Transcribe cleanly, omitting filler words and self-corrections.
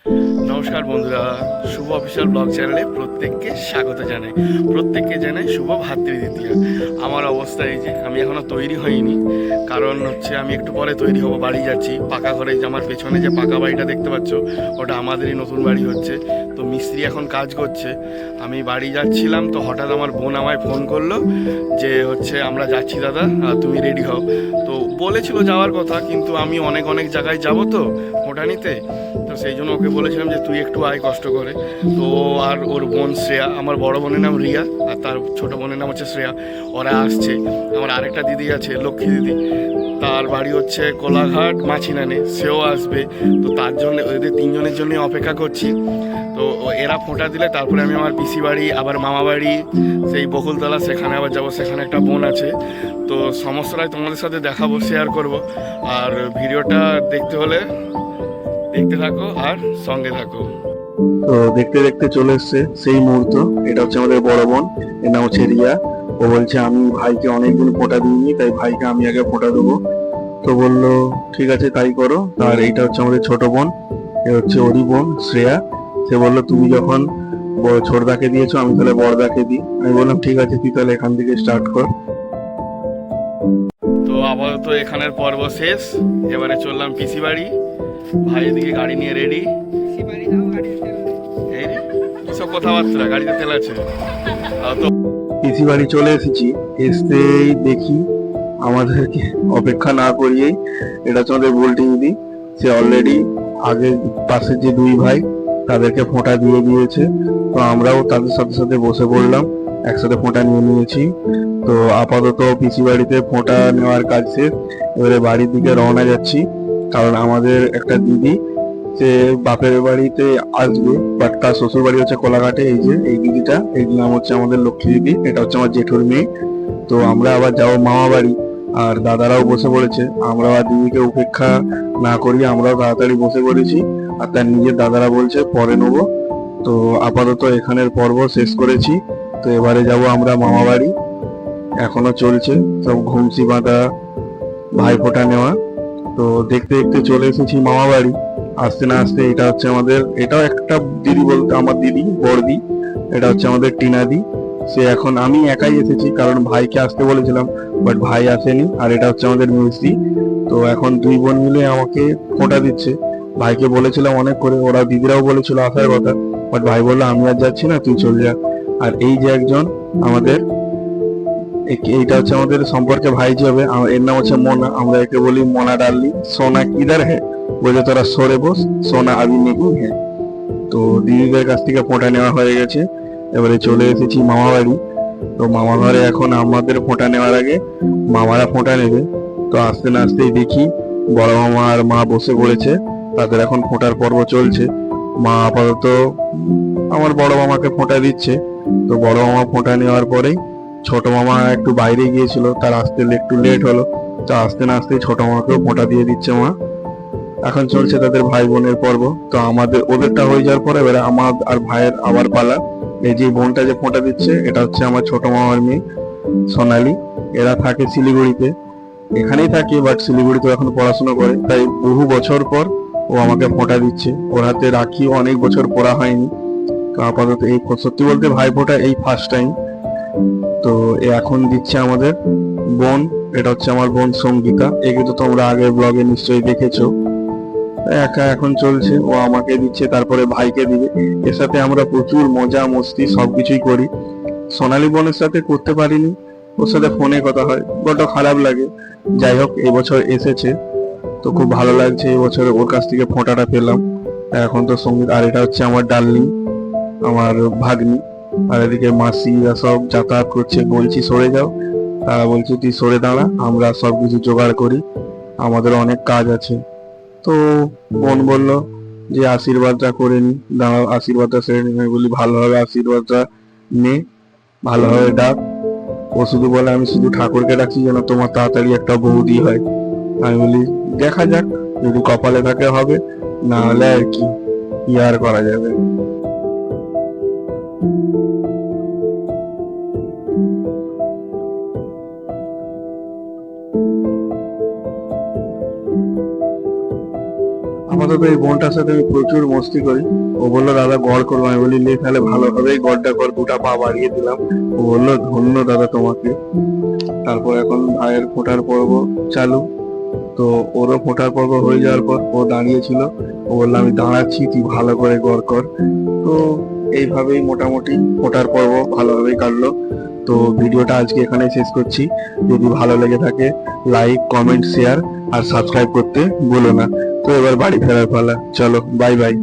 নমস্কার বন্ধুরা, শুভ official blog চ্যানেলে প্রত্যেককে স্বাগত জানাই। প্রত্যেককে জানাই শুভ ভাতৃদ্বিতীয়া। আমার অবস্থা এই যে, আমি এখনও তৈরি হইনি, কারণ হচ্ছে আমি একটু পরে তৈরি হব, বাড়ি যাচ্ছি। পাকা ঘরে যে আমার পেছনে যে পাকা বাড়িটা দেখতে পাচ্ছ, ওটা আমাদেরই নতুন বাড়ি হচ্ছে। তো মিস্ত্রি এখন কাজ করছে, আমি বাড়ি যাচ্ছিলাম। তো হঠাৎ আমার বোন আমায় ফোন করলো যে হচ্ছে আমরা যাচ্ছি দাদা, তুমি রেডি হও। তো বলেছিল যাওয়ার কথা, কিন্তু আমি অনেক অনেক জায়গায় যাব তো ফোঁটা নিতে। তো সেই জন্য ওকে বলেছিলাম যে তুই একটু আয় কষ্ট করে। তো আর ওর বোন শ্রেয়া, আমার বড় বোনের নাম রিয়া আর তার ছোট বোনের নাম হচ্ছে শ্রেয়া, ওরা আসছে। আমার আরেকটা দিদি আছে, লক্ষ্মী দিদি, তার বাড়ি হচ্ছে কোলাঘাট মাছিনানে, সেও আসবে। তো তার জন্য ওদের তিনজনের জন্যই অপেক্ষা করছি। তো এরা ফোঁটা দিলে তারপরে আমি আমার পিসি বাড়ি, আবার মামা বাড়ি সেই বকুলতলা, সেখানে আবার যাবো। সেখানে একটা বোন আছে। তো সমস্তটাই তোমাদের সাথে দেখাবো, শেয়ার করব। আর ভিডিওটা দেখতে হলে দেখতে থাকো আর সঙ্গে থাকো। তো দেখতে দেখতে চলে এসছে সেই মুহূর্ত। এটা হচ্ছে আমাদের বড় বোন, এর নাম হচ্ছে রিয়া। ও বলছে আমি ভাইকে অনেকদিন ফোঁটা দিইনি, তাই ভাইকে আমি আগে ফোঁটা দেবো। তো বললো ঠিক আছে তাই করো। আর এইটা হচ্ছে আমাদের ছোট বোন, এ হচ্ছে ওরই বোন শ্রেয়া। সে বললো তুমি যখন ছোটদাকে দিয়েছো, আমি তাহলে বড়দাকে দিই। আমি বললাম ঠিক আছে, তুই তাহলে এখান থেকে স্টার্ট কর। তো আপাতত এখানের পর্ব শেষ, এবারে চললাম পিসি বাড়ি। ভাই এদিকে গাড়ি নিয়ে রেডি। এই সব কথাবার্তা, গাড়িতে তেল আছে। তো পিসি বাড়ি চলে এসেছি। এসেই দেখি আমাদেরকে অপেক্ষা না করিয়েই, এটা হচ্ছে আমাদের বুলটি দিদি। সে অলরেডি আগে পাশে যে দুই ভাই তাদেরকে ফোঁটা দিয়ে দিয়েছে। তো আমরাও তাদের সাথে সাথে বসে পড়লাম, একসাথে ফোঁটা নিয়ে নিয়েছি। তো আপাতত পিসি বাড়িতে ফোঁটা নেওয়ার কাজ শেষ। এবারে বাড়ির দিকে রওনা যাচ্ছি, কারণ আমাদের একটা দিদি সে বাপের বাড়িতে আসবে, বাট তার শ্বশুর বাড়ি হচ্ছে কোলাঘাটে। এই যে এই দিদিটা, এই নাম হচ্ছে আমাদের লক্ষ্মী দিদি, এটা হচ্ছে আমার জেঠুর মেয়ে। তো আমরা আবার যাবো মামা বাড়ি। আর দাদারাও বসে পড়েছে, আমরা আর দিদিকে উপেক্ষা না করি, আমরাও তাড়াতাড়ি বসে পড়েছি। আর তার নিজের দাদারা বলছে পরে নেবো। তো আপাতত এখানের পর্ব শেষ করেছি। তো এবারে যাব আমরা মামা বাড়ি। এখনো চলছে সব ঘুমসি বাঁধা, ভাইফোঁটা নেওয়া। তো দেখতে দেখতে চলে এসেছি মামা বাড়ি। আসতে না আসতে এটা হচ্ছে আমাদের, এটাও একটা দিদি বলতে আমার দিদি বড়দি। এটা হচ্ছে আমাদের টিনাদি। সে এখন, আমি একাই এসেছি কারণ ভাইকে আসতে বলেছিলাম, বাট ভাই আসেনি। আর এটা হচ্ছে আমাদের মিউজি। তো এখন দুই বোন মিলে আমাকে ফোঁটা দিচ্ছে। ভাইকে বলেছিলাম অনেক করে, ওরা দিদিরাও বলেছিল আসার কথা, বাট ভাই বললো আমি আর যাচ্ছি না, তুই চলে যা। আর এই যে একজন আমাদের, এইটা হচ্ছে আমাদের সম্পর্কে ভাইজি হবে। এর নাম হচ্ছে মোনা, আমরা একে বলি মোনা ডার্লি। সোনা কিদার হ্যাঁ, বলে তোরা সরে বস, সোনা আবি নেই হ্যাঁ। তো দিদিদের কাছ থেকে ফোঁটা নেওয়া হয়ে গেছে। এবারে চলে এসেছি মামা বাড়ি। তো মামা ঘরে এখন আমাদের ফোঁটা নেওয়ার আগে মামারা ফোঁটা নেবে। তো আস্তে না আসতেই দেখি বড় মামা আর মা বসে পড়েছে, তাদের এখন ফোঁটার পর্ব চলছে। মা আপাতত আমার বড় মামাকে ফোঁটা দিচ্ছে। তো বড় মামা ফোঁটা নেওয়ার পরেই ছোট মামা একটু বাইরে গিয়েছিল, তার আসতে একটু লেট হলো। তো আসতে না আসতেই ছোট মামাকেও ফোঁটা দিয়ে দিচ্ছে মা। এখন চলছে তাদের ভাই বোনের পর্ব। তো আমাদের ওদেরটা হয়ে যাওয়ার পরে এবারে আমার আর ভাইয়ের আবার পালা। এই যে বোনটা যে ফোঁটা দিচ্ছে, এটা হচ্ছে আমার ছোট মামার মেয়ে সোনালি। এরা থাকে শিলিগুড়িতে, এখানেই থাকে, বাট শিলিগুড়িতে এখন পড়াশোনা করে। তাই বহু বছর পর ও আমাকে ফোঁটা দিচ্ছে। ওর হাতে রাখি অনেক বছর পরা হয়নি। তো আপাতত এই সত্যি বলতে ভাই ফোঁটা এই ফার্স্ট টাইম। তো এ এখন দিচ্ছে আমাদের বোন, এটা হচ্ছে আমার বোন সঙ্গীতা। একে তো তোমরা আগের ব্লগে নিশ্চয়ই দেখেছো। একা এখন চলছে, ও আমাকে দিচ্ছে, তারপরে ভাইকে দিবে। এর সাথে আমরা প্রচুর মজা মস্তি সবকিছুই করি। সোনালী বোনের সাথে করতে পারিনি, ওর সাথে ফোনে কথা হয়, বড্ড খারাপ লাগে। যাই হোক, এবছর এসেছে, তো খুব ভালো লাগছে। এবছর ওর কাছ থেকে ফোঁটাটা পেলাম। এখন তো সঙ্গীত, আর এটা হচ্ছে আমার ডার্লিং, আমার ভাগ্নি। আর এদিকে মাসিরা সব যাতায়াত করছে, বলছি সরে যাও, তারা বলছে তুই সরে দাঁড়া, আমরা সবকিছু জোগাড় করি, আমাদের অনেক কাজ আছে। তো বোন বলল যে আশীর্বাদটা করে নি, দাঁড়াও আশীর্বাদটা সেরে নি। আমি বলি ভালোভাবে আশীর্বাদটা নে, ভালোভাবে ডাক। ও শুধু বলে আমি শুধু ঠাকুরকে ডাকছি যেন তোমার তাড়াতাড়ি একটা বৌদি হয়। আমি বলি দেখা যাক, যদি কপালে থাকে হবে, না হলে আর কি, কি আর করা যাবে। আপাতত এই বোনটার সাথে আমি প্রচুর মস্তি করি। ও বললো দাদা গড় করবো, আমি বলি লে তাহলে ভালো হবে, গড়টা কর, দুটা পা বাড়িয়ে দিলাম। ও বললো ধন্য দাদা তোমাকে। তারপর এখন ভাইয়ের ফোঁটার পর্ব চালু। তো ওরও ফোঁটার পর্ব হয়ে যাওয়ার পর ও দাঁড়িয়েছিল, ও বললো আমি দাঁড়াচ্ছি, তুই ভালো করে গড় কর। তো এইভাবেই মোটামুটি ফোঁটার পর্ব ভালোভাবেই কাটলো। তো ভিডিওটা আজকে এখানে শেষ করছি। যদি ভালো লেগে থাকে লাইক, কমেন্ট, শেয়ার আর সাবস্ক্রাইব করতে ভুলো না। তো এবার বাড়ি ফেরার পালা, চলো বাই বাই।